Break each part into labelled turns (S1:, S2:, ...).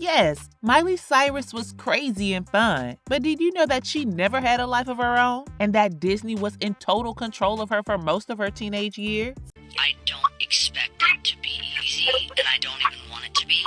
S1: Yes, Miley Cyrus was crazy and fun, but did you know that she never had a life of her own? And that Disney was in total control of her for most of her teenage years?
S2: I don't expect it to be easy, and I don't even want it to be.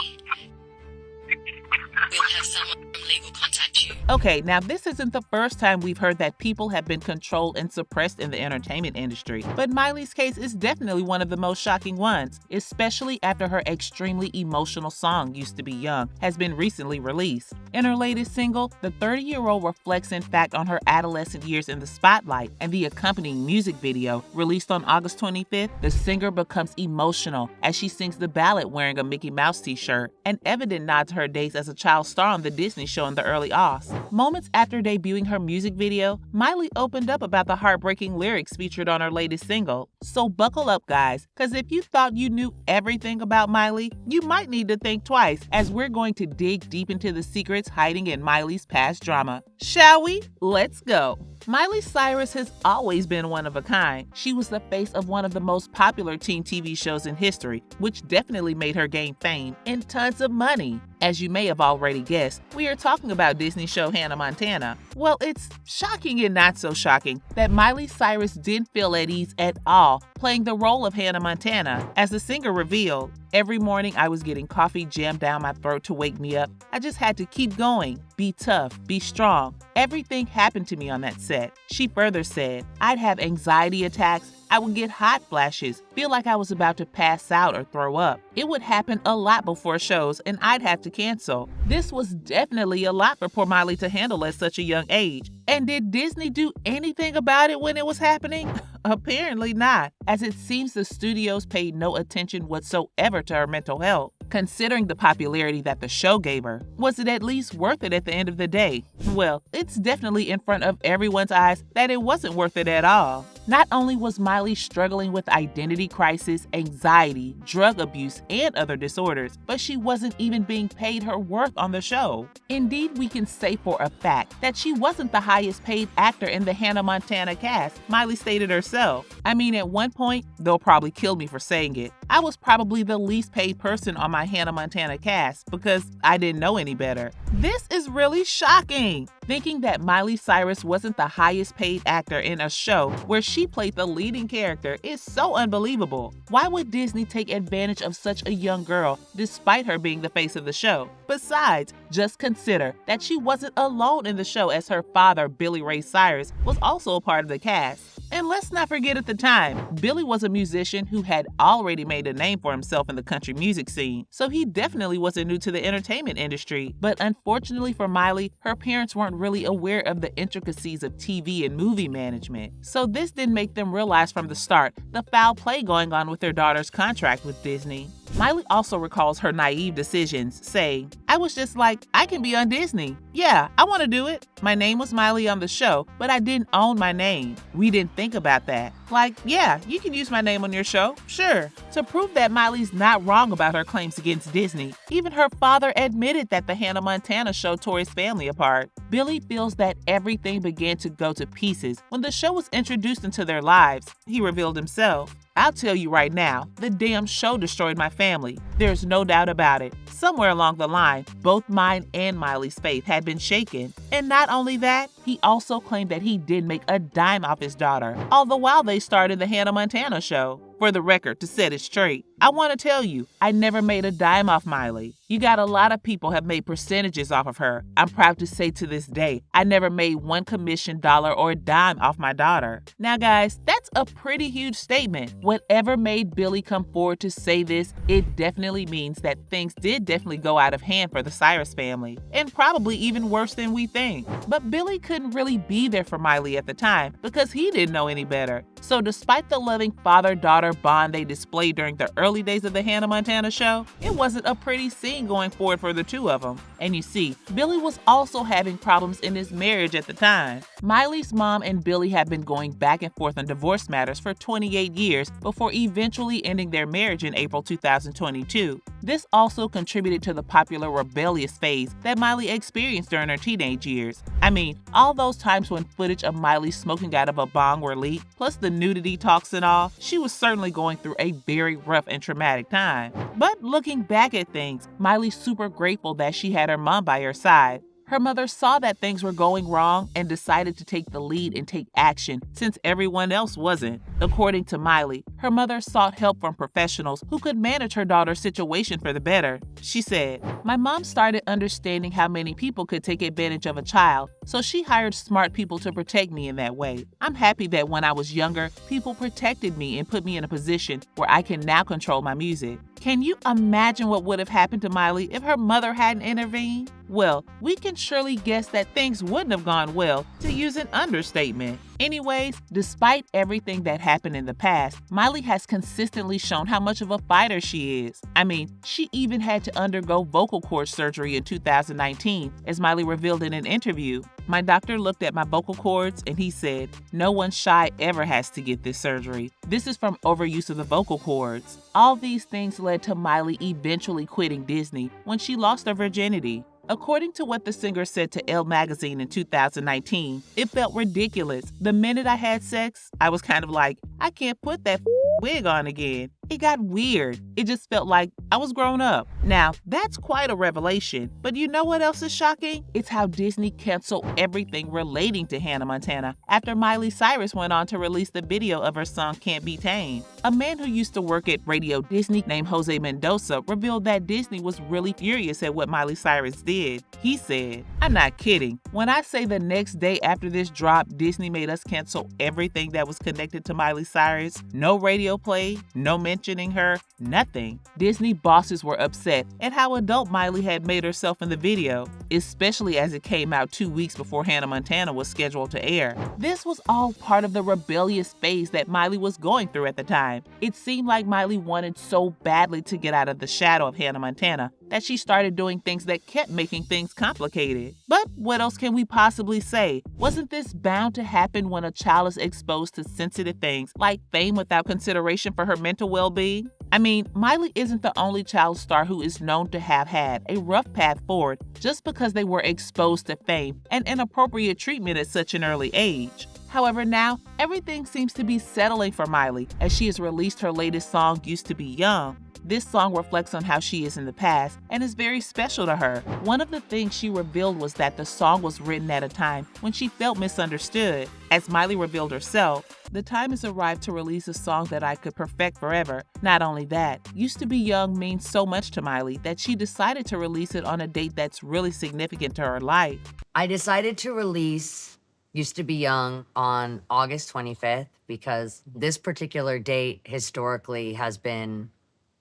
S2: We'll have someone from legal contact you.
S1: Okay, now this isn't the first time we've heard that people have been controlled and suppressed in the entertainment industry, but Miley's case is definitely one of the most shocking ones, especially after her extremely emotional song, Used to Be Young, has been recently released. In her latest single, the 30-year-old reflects in fact on her adolescent years in the spotlight, and the accompanying music video, released on August 25th, the singer becomes emotional as she sings the ballad wearing a Mickey Mouse t-shirt, an evident nod to her days as a child star on the Disney show in the early aughts. Moments after debuting her music video, Miley opened up about the heartbreaking lyrics featured on her latest single. So buckle up, guys, because if you thought you knew everything about Miley, you might need to think twice, as we're going to dig deep into the secrets hiding in Miley's past drama. Shall we? Let's go. Miley Cyrus has always been one of a kind. She was the face of one of the most popular teen TV shows in history, which definitely made her gain fame and tons of money. As you may have already guessed, we are talking about Disney show Hannah Montana. Well, it's shocking and not so shocking that Miley Cyrus didn't feel at ease at all playing the role of Hannah Montana. As the singer revealed, "Every morning I was getting coffee jammed down my throat to wake me up. I just had to keep going, be tough, be strong. Everything happened to me on that set." She further said, "I'd have anxiety attacks, I would get hot flashes, feel like I was about to pass out or throw up. It would happen a lot before shows and I'd have to cancel." This was definitely a lot for poor Miley to handle at such a young age. And did Disney do anything about it when it was happening? Apparently not, as it seems the studios paid no attention whatsoever to her mental health. Considering the popularity that the show gave her, was it at least worth it at the end of the day? Well, it's definitely in front of everyone's eyes that it wasn't worth it at all. Not only was Miley struggling with identity crisis, anxiety, drug abuse, and other disorders, but she wasn't even being paid her worth on the show. Indeed, we can say for a fact that she wasn't the highest paid actor in the Hannah Montana cast, Miley stated herself. I mean, at one point, they'll probably kill me for saying it, I was probably the least paid person on my Hannah Montana cast because I didn't know any better. This is really shocking. Thinking that Miley Cyrus wasn't the highest paid actor in a show where she played the leading character is so unbelievable. Why would Disney take advantage of such a young girl despite her being the face of the show? Besides, just consider that she wasn't alone in the show, as her father, Billy Ray Cyrus, was also a part of the cast. And let's not forget, at the time, Billy was a musician who had already made a name for himself in the country music scene, so he definitely wasn't new to the entertainment industry. But unfortunately for Miley, her parents weren't really aware of the intricacies of TV and movie management. So this didn't make them realize from the start the foul play going on with their daughter's contract with Disney. Miley also recalls her naive decisions, saying, "I was just like, I can be on Disney. Yeah, I want to do it. My name was Miley on the show, but I didn't own my name. We didn't think about that. Like, yeah, you can use my name on your show, sure." To prove that Miley's not wrong about her claims against Disney, even her father admitted that the Hannah Montana show tore his family apart. Billy feels that everything began to go to pieces when the show was introduced into their lives, he revealed himself. "I'll tell you right now, the damn show destroyed my family. There's no doubt about it. Somewhere along the line, both mine and Miley's faith had been shaken. And not only that, he also claimed that he didn't make a dime off his daughter, all the while they starred in the Hannah Montana show. For the record, to set it straight, I want to tell you, I never made a dime off Miley. You got a lot of people have made percentages off of her. I'm proud to say to this day, I never made one commission dollar or dime off my daughter." Now guys, that's a pretty huge statement. Whatever made Billy come forward to say this, it definitely means that things did definitely go out of hand for the Cyrus family, and probably even worse than we think. But Billy couldn't really be there for Miley at the time because he didn't know any better. So despite the loving father-daughter bond they displayed during the early days of the Hannah Montana show, it wasn't a pretty scene going forward for the two of them. And you see, Billy was also having problems in his marriage at the time. Miley's mom and Billy have been going back and forth on divorce matters for 28 years before eventually ending their marriage in April 2022. too. This also contributed to the popular rebellious phase that Miley experienced during her teenage years. I mean, all those times when footage of Miley smoking out of a bong were leaked, plus the nudity talks and all, she was certainly going through a very rough and traumatic time. But looking back at things, Miley's super grateful that she had her mom by her side. Her mother saw that things were going wrong and decided to take the lead and take action since everyone else wasn't. According to Miley, her mother sought help from professionals who could manage her daughter's situation for the better. She said, "My mom started understanding how many people could take advantage of a child, so she hired smart people to protect me in that way. I'm happy that when I was younger, people protected me and put me in a position where I can now control my music." Can you imagine what would have happened to Miley if her mother hadn't intervened? Well, we can surely guess that things wouldn't have gone well, to use an understatement. Anyways, despite everything that happened in the past, Miley has consistently shown how much of a fighter she is. I mean, she even had to undergo vocal cord surgery in 2019, as Miley revealed in an interview. "My doctor looked at my vocal cords and he said, 'No one shy ever has to get this surgery. This is from overuse of the vocal cords.'" All these things led to Miley eventually quitting Disney when she lost her virginity. According to what the singer said to Elle magazine in 2019, "It felt ridiculous. The minute I had sex, I was kind of like, I can't put that wig on again. It got weird. It just felt like I was grown up." Now, that's quite a revelation, but you know what else is shocking? It's how Disney canceled everything relating to Hannah Montana after Miley Cyrus went on to release the video of her song Can't Be Tamed. A man who used to work at Radio Disney named Jose Mendoza revealed that Disney was really furious at what Miley Cyrus did. He said, "I'm not kidding. When I say the next day after this drop, Disney made us cancel everything that was connected to Miley Cyrus, no radio play, no mentioning her, nothing." Disney bosses were upset at how adult Miley had made herself in the video, especially as it came out 2 weeks before Hannah Montana was scheduled to air. This was all part of the rebellious phase that Miley was going through at the time. It seemed like Miley wanted so badly to get out of the shadow of Hannah Montana that she started doing things that kept making things complicated. But what else can we possibly say? Wasn't this bound to happen when a child is exposed to sensitive things like fame without consideration for her mental well-being? I mean, Miley isn't the only child star who is known to have had a rough path forward just because they were exposed to fame and inappropriate treatment at such an early age. However, now, everything seems to be settling for Miley as she has released her latest song, Used to Be Young. This song reflects on how she is in the past and is very special to her. One of the things she revealed was that the song was written at a time when she felt misunderstood. As Miley revealed herself, "The time has arrived to release a song that I could perfect forever. Not only that, Used to Be Young means so much to Miley that she decided to release it on a date that's really significant to her life."
S3: I decided to release Used to Be Young on August 25th because this particular date historically has been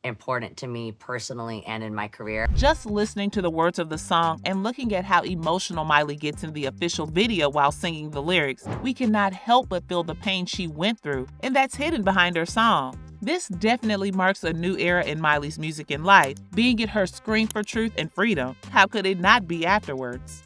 S3: important to me personally and in my career.
S1: Just listening to the words of the song and looking at how emotional Miley gets in the official video while singing the lyrics, we cannot help but feel the pain she went through, and that's hidden behind her song. This definitely marks a new era in Miley's music and life, being it her scream for truth and freedom. How could it not be afterwards?